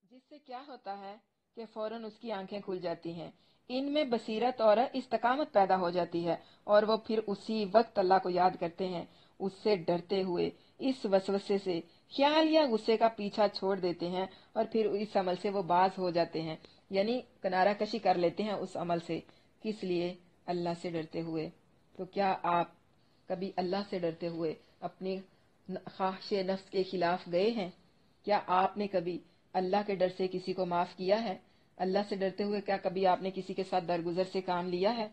طرف، جس سے کیا ہوتا ہے کہ فوراً اس کی آنکھیں کھل جاتی ہیں، ان میں بصیرت اور استقامت پیدا ہو جاتی ہے، اور وہ پھر اسی وقت اللہ کو یاد کرتے ہیں، اس سے ڈرتے ہوئے اس وسوسے سے خیال یا غصے کا پیچھا چھوڑ دیتے ہیں، اور پھر اس عمل سے وہ باز ہو جاتے ہیں، یعنی کنارہ کشی کر لیتے ہیں اس عمل سے، کس لیے؟ اللہ سے ڈرتے ہوئے۔ تو کیا آپ کبھی اللہ سے ڈرتے ہوئے اپنی خواہش نفس کے خلاف گئے ہیں؟ کیا آپ نے کبھی اللہ کے ڈر سے کسی کو معاف کیا ہے؟ اللہ سے ڈرتے ہوئے کیا کبھی آپ نے کسی کے ساتھ درگزر سے کام لیا ہے؟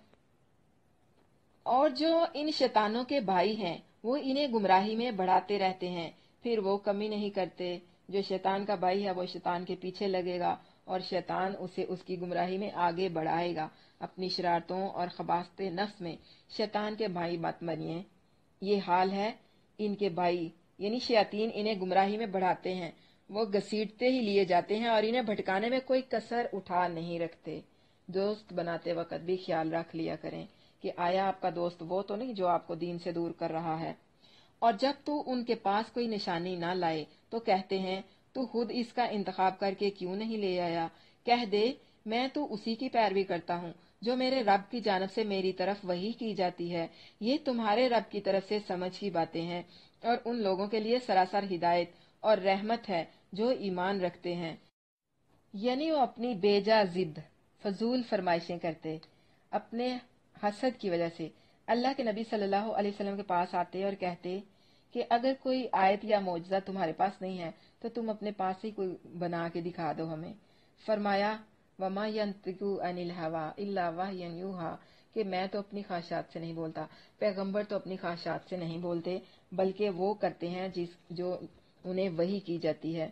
اور جو ان شیطانوں کے بھائی ہیں وہ انہیں گمراہی میں بڑھاتے رہتے ہیں، پھر وہ کمی نہیں کرتے، جو شیطان کا بھائی ہے وہ شیطان کے پیچھے لگے گا اور شیطان اسے اس کی گمراہی میں آگے بڑھائے گا، اپنی شرارتوں اور خباثت نفس میں شیطان کے بھائی مت بنیے۔ یہ حال ہے ان کے بھائی، یعنی شیاطین انہیں گمراہی میں بڑھاتے ہیں، وہ گھسیٹتے ہی لیے جاتے ہیں اور انہیں بھٹکانے میں کوئی کسر اٹھا نہیں رکھتے۔ دوست بناتے وقت بھی خیال رکھ لیا کریں کہ آیا آپ کا دوست وہ تو نہیں جو آپ کو دین سے دور کر رہا ہے، اور جب تو ان کے پاس کوئی نشانی نہ لائے تو کہتے ہیں تو خود اس کا انتخاب کر کے کیوں نہیں لے آیا، کہہ دے میں تو اسی کی پیروی کرتا ہوں جو میرے رب کی جانب سے میری طرف وحی کی جاتی ہے، یہ تمہارے رب کی طرف سے سمجھ کی باتیں ہیں، اور ان لوگوں کے لیے سراسر ہدایت اور رحمت ہے جو ایمان رکھتے ہیں۔ یعنی وہ اپنی بے جا ضد، فضول فرمائشیں کرتے، اپنے حسد کی وجہ سے اللہ کے نبی صلی اللہ علیہ وسلم کے پاس آتے اور کہتے کہ اگر کوئی آیت یا معجزہ تمہارے پاس نہیں ہے تو تم اپنے پاس ہی کوئی بنا کے دکھا دو ہمیں۔ فرمایا وما ينطق عن الهوى الا وحی یوحى کہ میں تو اپنی خواہشات سے نہیں بولتا، پیغمبر تو اپنی خواہشات سے نہیں بولتے، بلکہ وہ کرتے ہیں جو انہیں وحی کی جاتی ہے۔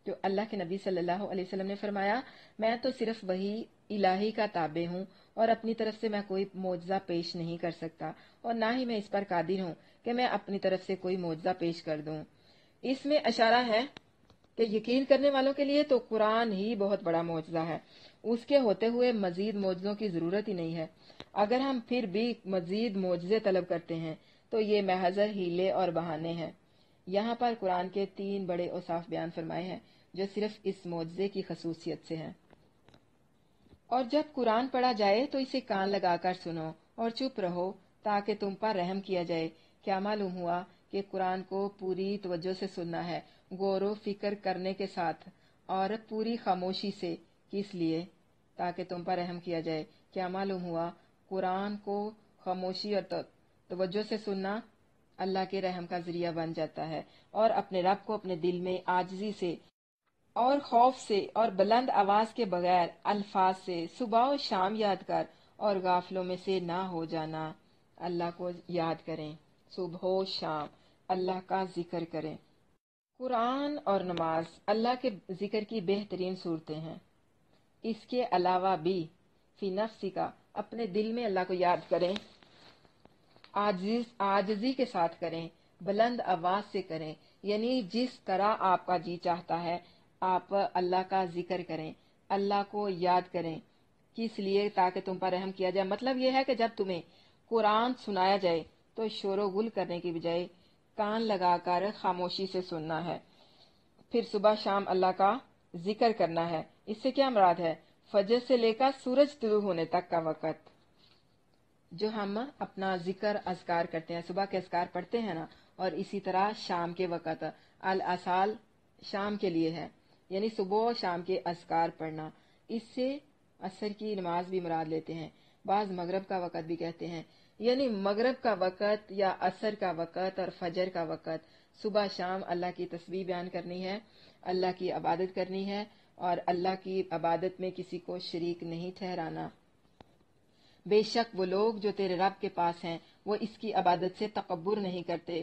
تو اللہ کے نبی صلی اللہ علیہ وسلم نے فرمایا میں تو صرف وحی الہی کا تابع ہوں اور اپنی طرف سے میں کوئی معجزہ پیش نہیں کر سکتا، اور نہ ہی میں اس پر قادر ہوں کہ میں اپنی طرف سے کوئی معجزہ پیش کر دوں۔ اس میں اشارہ ہے کہ یقین کرنے والوں کے لیے تو قرآن ہی بہت بڑا معجزہ ہے، اس کے ہوتے ہوئے مزید معجزوں کی ضرورت ہی نہیں ہے۔ اگر ہم پھر بھی مزید معجزے طلب کرتے ہیں تو یہ محض ہیلے اور بہانے ہیں۔ یہاں پر قرآن کے 3 بڑے اوصاف بیان فرمائے ہیں جو صرف اس معجزے کی خصوصیت سے ہیں۔ اور جب قرآن پڑھا جائے تو اسے کان لگا کر سنو اور چپ رہو تاکہ تم پر رحم کیا جائے۔ کیا معلوم ہوا کہ قرآن کو پوری توجہ سے سننا ہے، غور و فکر کرنے کے ساتھ اور پوری خاموشی سے، کس لیے؟ تاکہ تم پر رحم کیا جائے۔ کیا معلوم ہوا قرآن کو خاموشی اور توجہ سے سننا اللہ کے رحم کا ذریعہ بن جاتا ہے، اور اپنے رب کو اپنے دل میں عاجزی سے اور خوف سے اور بلند آواز کے بغیر الفاظ سے صبح و شام یاد کر اور غافلوں میں سے نہ ہو جانا۔ اللہ کو یاد کریں، صبح و شام اللہ کا ذکر کریں۔ قرآن اور نماز اللہ کے ذکر کی بہترین صورتیں ہیں۔ اس کے علاوہ بھی فی نفسی کا اپنے دل میں اللہ کو یاد کریں، عاجزی کے ساتھ کریں، بلند آواز سے کریں، یعنی جس طرح آپ کا جی چاہتا ہے آپ اللہ کا ذکر کریں، اللہ کو یاد کریں۔ کس لیے؟ تاکہ تم پر رحم کیا جائے۔ مطلب یہ ہے کہ جب تمہیں قرآن سنایا جائے تو شور و غل کرنے کی بجائے کان لگا کر خاموشی سے سننا ہے، پھر صبح شام اللہ کا ذکر کرنا ہے۔ اس سے کیا مراد ہے؟ فجر سے لے کر سورج طلوع ہونے تک کا وقت جو ہم اپنا ذکر اذکار کرتے ہیں، صبح کے اذکار پڑھتے ہیں نا، اور اسی طرح شام کے وقت الاصال شام کے لیے ہے، یعنی صبح و شام کے اذکار پڑھنا۔ اس سے عصر کی نماز بھی مراد لیتے ہیں، بعض مغرب کا وقت بھی کہتے ہیں، یعنی مغرب کا وقت یا عصر کا وقت اور فجر کا وقت، صبح شام اللہ کی تسبیح بیان کرنی ہے، اللہ کی عبادت کرنی ہے، اور اللہ کی عبادت میں کسی کو شریک نہیں ٹھہرانا۔ بے شک وہ لوگ جو تیرے رب کے پاس ہیں وہ اس کی عبادت سے تکبر نہیں کرتے،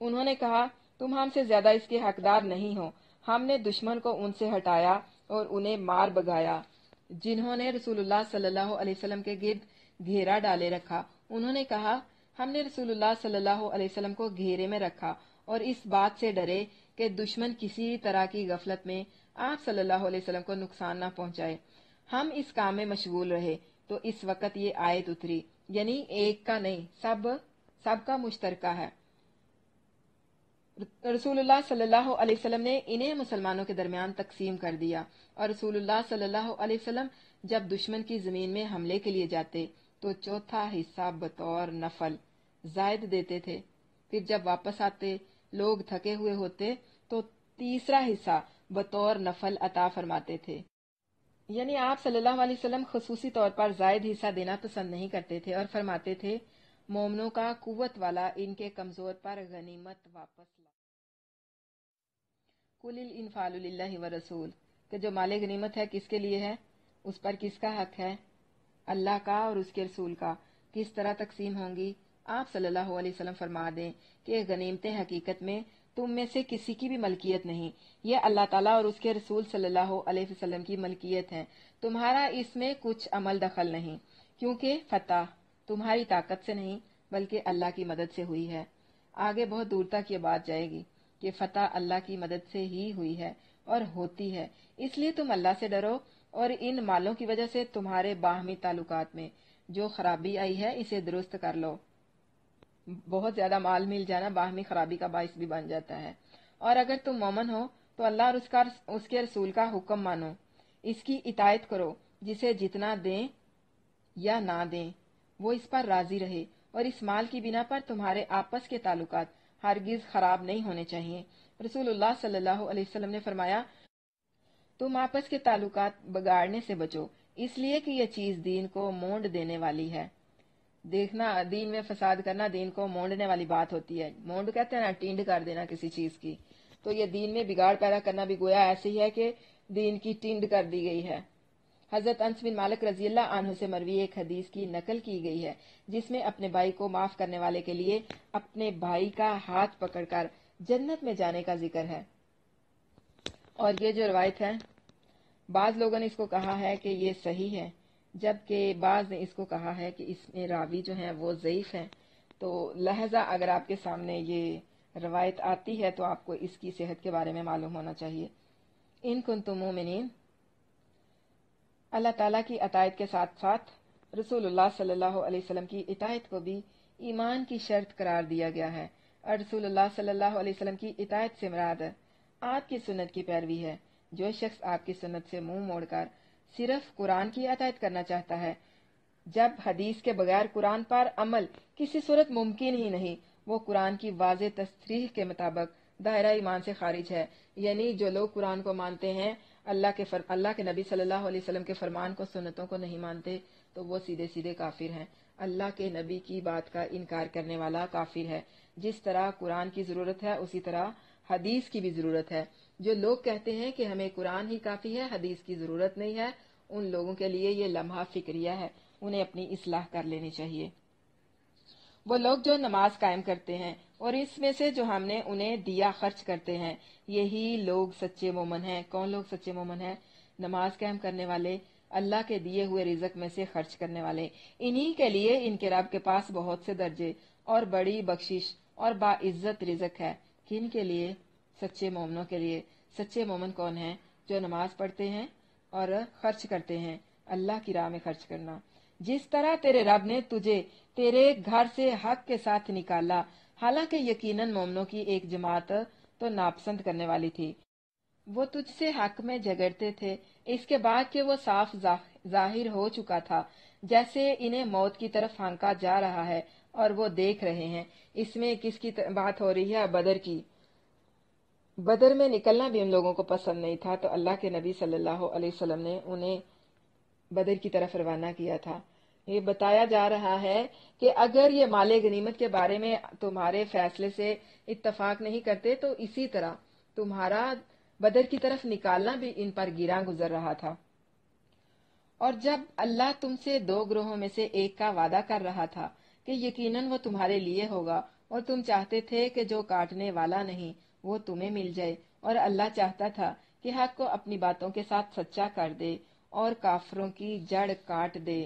انہوں نے کہا تم ہم سے زیادہ اس کے حقدار نہیں ہو، ہم نے دشمن کو ان سے ہٹایا اور انہیں مار بگایا۔ جنہوں نے رسول اللہ صلی اللہ علیہ وسلم کے گرد گھیرا ڈالے رکھا، انہوں نے کہا ہم نے رسول اللہ صلی اللہ علیہ وسلم کو گھیرے میں رکھا اور اس بات سے ڈرے کہ دشمن کسی طرح کی غفلت میں آپ صلی اللہ علیہ وسلم کو نقصان نہ پہنچائے۔ ہم اس کام میں مشغول رہے تو اس وقت یہ آیت اتری، یعنی ایک کا نہیں، سب کا مشترکہ ہے۔ رسول اللہ صلی اللہ علیہ وسلم نے انہیں مسلمانوں کے درمیان تقسیم کر دیا، اور رسول اللہ صلی اللہ علیہ وسلم جب دشمن کی زمین میں حملے کے لیے جاتے تو چوتھا حصہ بطور نفل زائد دیتے تھے، پھر جب واپس آتے لوگ تھکے ہوئے ہوتے تو تیسرا حصہ بطور نفل عطا فرماتے تھے۔ یعنی آپ صلی اللہ علیہ وسلم خصوصی طور پر زائد حصہ دینا پسند نہیں کرتے تھے اور فرماتے تھے مومنوں کا قوت والا ان کے کمزور پر غنیمت واپس لا۔ قُلِ الْإِنْفَالُ لِلَّهِ وَرَسُولِ، کہ جو مال غنیمت ہے کس کے لیے ہے، اس پر کس کا حق ہے، اللہ کا اور اس کے رسول کا۔ کس طرح تقسیم ہوں گی؟ آپ صلی اللہ علیہ وسلم فرما دیں کہ غنیمتیں حقیقت میں تم میں سے کسی کی بھی ملکیت نہیں، یہ اللہ تعالیٰ اور اس کے رسول صلی اللہ علیہ وسلم کی ملکیت ہے، تمہارا اس میں کچھ عمل دخل نہیں، کیونکہ فتح تمہاری طاقت سے نہیں بلکہ اللہ کی مدد سے ہوئی ہے۔ آگے بہت دور تک یہ بات جائے گی کہ فتح اللہ کی مدد سے ہی ہوئی ہے اور ہوتی ہے، اس لیے تم اللہ سے ڈرو اور ان مالوں کی وجہ سے تمہارے باہمی تعلقات میں جو خرابی آئی ہے اسے درست کر لو۔ بہت زیادہ مال مل جانا باہمی خرابی کا باعث بھی بن جاتا ہے۔ اور اگر تم مومن ہو تو اللہ اور اس کے رسول کا حکم مانو، اس کی اطاعت کرو، جسے جتنا دیں یا نہ دیں وہ اس پر راضی رہے، اور اس مال کی بنا پر تمہارے آپس کے تعلقات ہرگز خراب نہیں ہونے چاہیے۔ رسول اللہ صلی اللہ علیہ وسلم نے فرمایا تم آپس کے تعلقات بگاڑنے سے بچو، اس لیے کہ یہ چیز دین کو مونڈ دینے والی ہے۔ دیکھنا، دین میں فساد کرنا دین کو مونڈنے والی بات ہوتی ہے۔ مونڈ کہتے ہیں نا، ٹینڈ کر دینا کسی چیز کی، تو یہ دین میں بگاڑ پیدا کرنا بھی گویا ایسے ہی ہے کہ دین کی ٹینڈ کر دی گئی ہے۔ حضرت انس بن مالک رضی اللہ عنہ سے مروی ایک حدیث کی نقل کی گئی ہے جس میں اپنے بھائی کو معاف کرنے والے کے لیے اپنے بھائی کا ہاتھ پکڑ کر جنت میں جانے کا ذکر ہے۔ اور یہ جو روایت ہے بعض لوگوں نے اس کو کہا ہے کہ یہ صحیح ہے، جبکہ بعض نے اس کو کہا ہے کہ اس میں راوی جو ہیں وہ ضعیف ہیں، تو لہذا اگر آپ کے سامنے یہ روایت آتی ہے تو آپ کو اس کی صحت کے بارے میں معلوم ہونا چاہیے۔ ان کنتم مومنین، اللہ تعالیٰ کی اطاعت کے ساتھ ساتھ رسول اللہ صلی اللہ علیہ وسلم کی اطاعت کو بھی ایمان کی شرط قرار دیا گیا ہے، اور رسول اللہ صلی اللہ علیہ وسلم کی اطاعت سے مراد آپ کی سنت کی پیروی ہے۔ جو شخص آپ کی سنت سے منہ موڑ کر صرف قرآن کی اطاعت کرنا چاہتا ہے، جب حدیث کے بغیر قرآن پر عمل کسی صورت ممکن ہی نہیں، وہ قرآن کی واضح تصریح کے مطابق دائرہ ایمان سے خارج ہے۔ یعنی جو لوگ قرآن کو مانتے ہیں، اللہ کے نبی صلی اللہ علیہ وسلم کے فرمان کو، سنتوں کو نہیں مانتے، تو وہ سیدھے سیدھے کافر ہیں۔ اللہ کے نبی کی بات کا انکار کرنے والا کافر ہے۔ جس طرح قرآن کی ضرورت ہے اسی طرح حدیث کی بھی ضرورت ہے۔ جو لوگ کہتے ہیں کہ ہمیں قرآن ہی کافی ہے، حدیث کی ضرورت نہیں ہے، ان لوگوں کے لیے یہ لمحہ فکریہ ہے، انہیں اپنی اصلاح کر لینی چاہیے۔ وہ لوگ جو نماز قائم کرتے ہیں اور اس میں سے جو ہم نے انہیں دیا خرچ کرتے ہیں، یہی لوگ سچے مومن ہیں۔ کون لوگ سچے مومن ہیں؟ نماز قائم کرنے والے، اللہ کے دیے ہوئے رزق میں سے خرچ کرنے والے۔ انہی کے لیے ان کے رب کے پاس بہت سے درجے اور بڑی بخشش اور باعزت رزق ہے۔ کن کے لیے؟ سچے مومنوں کے لیے۔ سچے مومن کون ہیں؟ جو نماز پڑھتے ہیں اور خرچ کرتے ہیں، اللہ کی راہ میں خرچ کرنا۔ جس طرح تیرے رب نے تجھے تیرے گھر سے حق کے ساتھ نکالا، حالانکہ یقیناً مومنوں کی ایک جماعت تو ناپسند کرنے والی تھی، وہ تجھ سے حق میں جھگڑتے تھے، اس کے بعد کہ وہ صاف ظاہر ہو چکا تھا، جیسے انہیں موت کی طرف ہانکا جا رہا ہے اور وہ دیکھ رہے ہیں۔ اس میں کس کی بات ہو رہی ہے؟ بدر کی۔ بدر میں نکلنا بھی ان لوگوں کو پسند نہیں تھا، تو اللہ کے نبی صلی اللہ علیہ وسلم نے انہیں بدر کی طرف روانہ کیا تھا۔ یہ بتایا جا رہا ہے کہ اگر یہ مال غنیمت کے بارے میں تمہارے فیصلے سے اتفاق نہیں کرتے تو اسی طرح تمہارا بدر کی طرف نکالنا بھی ان پر گراں گزر رہا تھا۔ اور جب اللہ تم سے دو گروہوں میں سے ایک کا وعدہ کر رہا تھا کہ یقیناً وہ تمہارے لیے ہوگا اور تم چاہتے تھے کہ جو کاٹنے والا نہیں وہ تمہیں مل جائے، اور اللہ چاہتا تھا کہ حق کو اپنی باتوں کے ساتھ سچا کر دے اور کافروں کی جڑ کاٹ دے،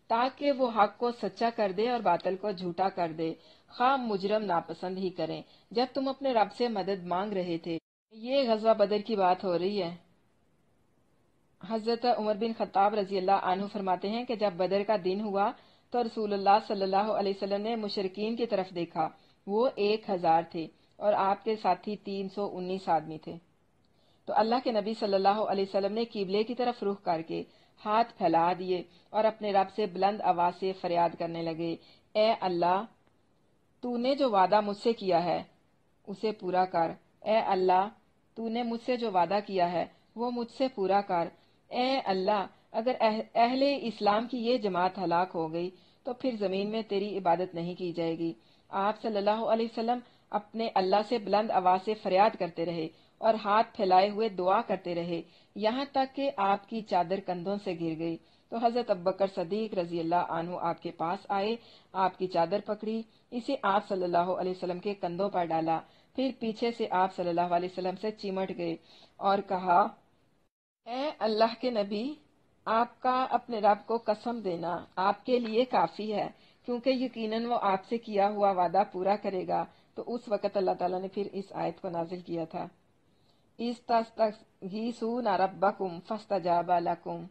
تاکہ وہ حق کو سچا کر دے اور باطل کو جھوٹا کر دے، خواہ مجرم ناپسند ہی کریں۔ جب تم اپنے رب سے مدد مانگ رہے تھے، یہ غزوہ بدر کی بات ہو رہی ہے۔ حضرت عمر بن خطاب رضی اللہ عنہ فرماتے ہیں کہ جب بدر کا دن ہوا تو رسول اللہ صلی اللہ علیہ وسلم نے مشرکین کی طرف دیکھا، وہ 1000 تھے اور آپ کے ساتھی 319 آدمی تھے۔ تو اللہ کے نبی صلی اللہ علیہ وسلم نے قبلے کی طرف رخ کر کے ہاتھ پھیلا دیے اور اپنے رب سے بلند آواز سے فریاد کرنے لگے، اے اللہ، تو نے جو وعدہ مجھ سے کیا ہے اسے پورا کر۔ اے اللہ، تو نے مجھ سے جو وعدہ کیا ہے وہ مجھ سے پورا کر۔ اے اللہ، اگر اہل اسلام کی یہ جماعت ہلاک ہو گئی تو پھر زمین میں تیری عبادت نہیں کی جائے گی۔ آپ صلی اللہ علیہ وسلم اپنے اللہ سے بلند آواز سے فریاد کرتے رہے اور ہاتھ پھیلائے ہوئے دعا کرتے رہے، یہاں تک کہ آپ کی چادر کندھوں سے گر گئی۔ تو حضرت ابوبکر صدیق رضی اللہ عنہ آپ کے پاس آئے، آپ کی چادر پکڑی، اسے آپ صلی اللہ علیہ وسلم کے کندھوں پر ڈالا، پھر پیچھے سے آپ صلی اللہ علیہ وسلم سے چمٹ گئے اور کہا، اے اللہ کے نبی، آپ کا اپنے رب کو قسم دینا آپ کے لیے کافی ہے، کیونکہ یقیناً وہ آپ سے کیا ہوا وعدہ پورا کرے گا۔ تو اس وقت اللہ تعالیٰ نے پھر اس آیت کو نازل کیا تھا، اِسْتَسْتَغِیثُونَ رَبَّکُمْ فَاسْتَجَابَ لَکُمْ۔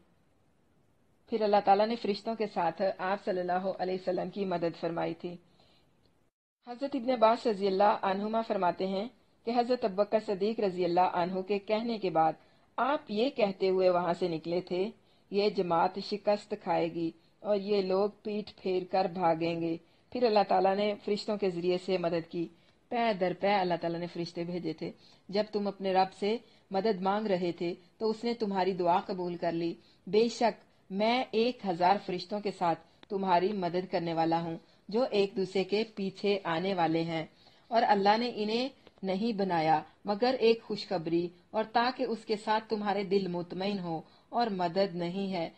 پھر اللہ تعالیٰ نے فرشتوں کے ساتھ آپ صلی اللہ علیہ وسلم کی مدد فرمائی تھی۔ حضرت ابن عباس رضی اللہ عنہما فرماتے ہیں کہ حضرت ابوبکر صدیق رضی اللہ عنہ کے کہنے کے بعد آپ یہ کہتے ہوئے وہاں سے نکلے تھے، یہ جماعت شکست کھائے گی اور یہ لوگ پیٹھ پھیر کر بھاگیں گے۔ پھر اللہ تعالیٰ نے فرشتوں کے ذریعے سے مدد کی، پے در پے اللہ تعالیٰ نے فرشتے بھیجے تھے۔ جب تم اپنے رب سے مدد مانگ رہے تھے تو اس نے تمہاری دعا قبول کر لی۔ بے شک میں 1000 فرشتوں کے ساتھ تمہاری مدد کرنے والا ہوں، جو ایک دوسرے کے پیچھے آنے والے ہیں، اور اللہ نے انہیں نہیں بنایا مگر ایک خوشخبری، اور تاکہ اس کے ساتھ تمہارے دل مطمئن ہو، اور مدد نہیں ہے